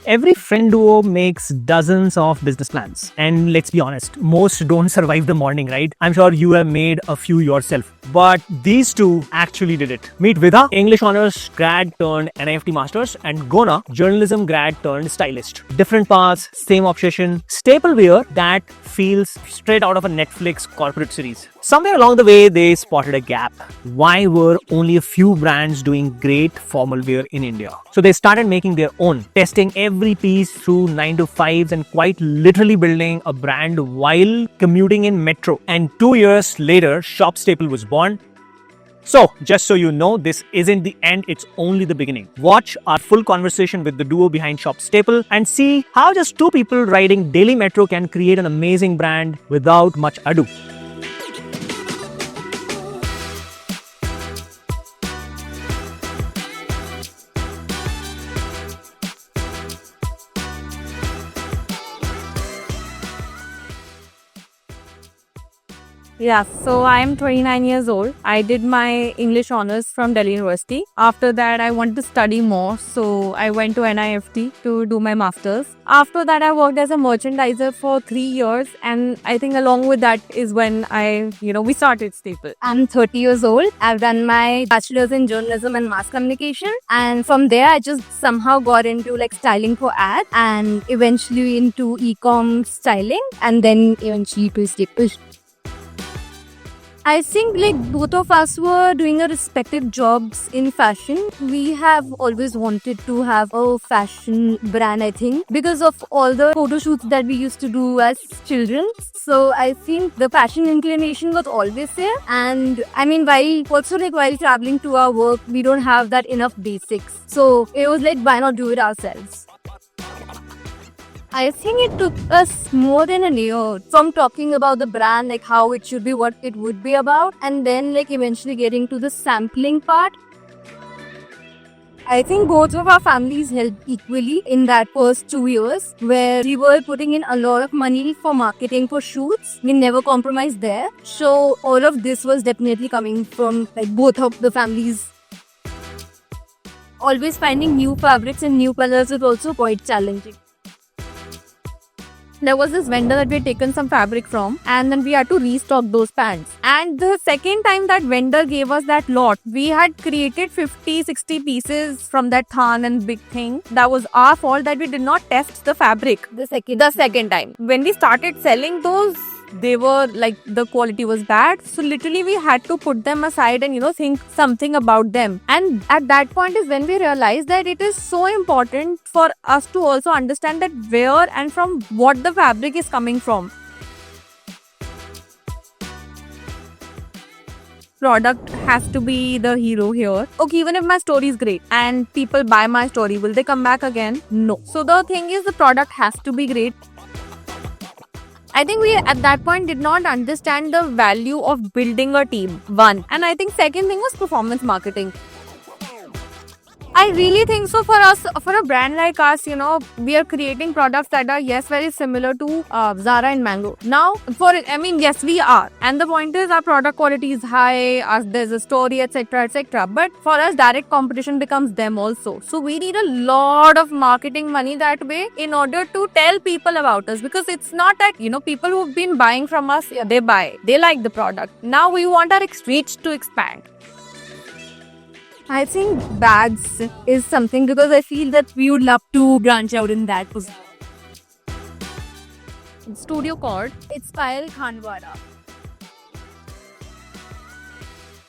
Every friend duo makes dozens of business plans. And let's be honest, most don't survive the morning, right? I'm sure you have made a few yourself. But these two actually did it. Meet Vidha, English honors grad turned NIFT masters, and Gona, journalism grad turned stylist. Different paths, same obsession, staple wear that feels straight out of a Netflix corporate series. Somewhere along the way, they spotted a gap. Why were only a few brands doing great formal wear in India? So they started making their own, testing every piece through 9 to 5s and quite literally building a brand while commuting in metro. And 2 years later, Shop Staple was born. So, just so you know, this isn't the end, it's only the beginning. Watch our full conversation with the duo behind Shop Staple and see how just two people riding daily metro can create an amazing brand without much ado. Yeah, so I'm 29 years old. I did my English honors from Delhi University. After that, I wanted to study more, so I went to NIFT to do my masters. After that, I worked as a merchandiser for 3 years, and I think along with that is when we started Staple. I'm 30 years old. I've done my bachelor's in journalism and mass communication, and from there I just somehow got into like styling for ads and eventually into e-com styling and then eventually to Staple. I think like both of us were doing our respective jobs in fashion. We have always wanted to have a fashion brand, I think, because of all the photo shoots that we used to do as children. So I think the fashion inclination was always there. And I mean, while traveling to our work, we don't have that enough basics. So it was like, why not do it ourselves? I think it took us more than a year from talking about the brand, like how it should be, what it would be about, and then like eventually getting to the sampling part. I think both of our families helped equally in that first 2 years where we were putting in a lot of money for marketing for shoots. We never compromised there. So all of this was definitely coming from like both of the families. Always finding new fabrics and new colors is also quite challenging. There was this vendor that we had taken some fabric from, and then we had to restock those pants. And the second time that vendor gave us that lot, we had created 50-60 pieces from that than and big thing. That was our fault that we did not test the fabric the second time. When we started selling those, they were like, the quality was bad, so literally we had to put them aside and think something about them. And at that point is when we realized that it is so important for us to also understand that where and from what the fabric is coming from. Product has to be the hero here. Okay, even if my story is great and people buy my story, will they come back again? No. So the thing is, the product has to be great. I think we at that point did not understand the value of building a team, one. And I think second thing was performance marketing. I really think so. For us, for a brand like us, we are creating products that are, yes, very similar to Zara and Mango. Now, yes, we are. And the point is, our product quality is high, there's a story, etc., etc. But for us, direct competition becomes them also. So we need a lot of marketing money that way in order to tell people about us. Because it's not that, people who've been buying from us, they buy. They like the product. Now we want our reach to expand. I think bags is something because I feel that we would love to branch out in that position. Studio called It's Payal Khandwala.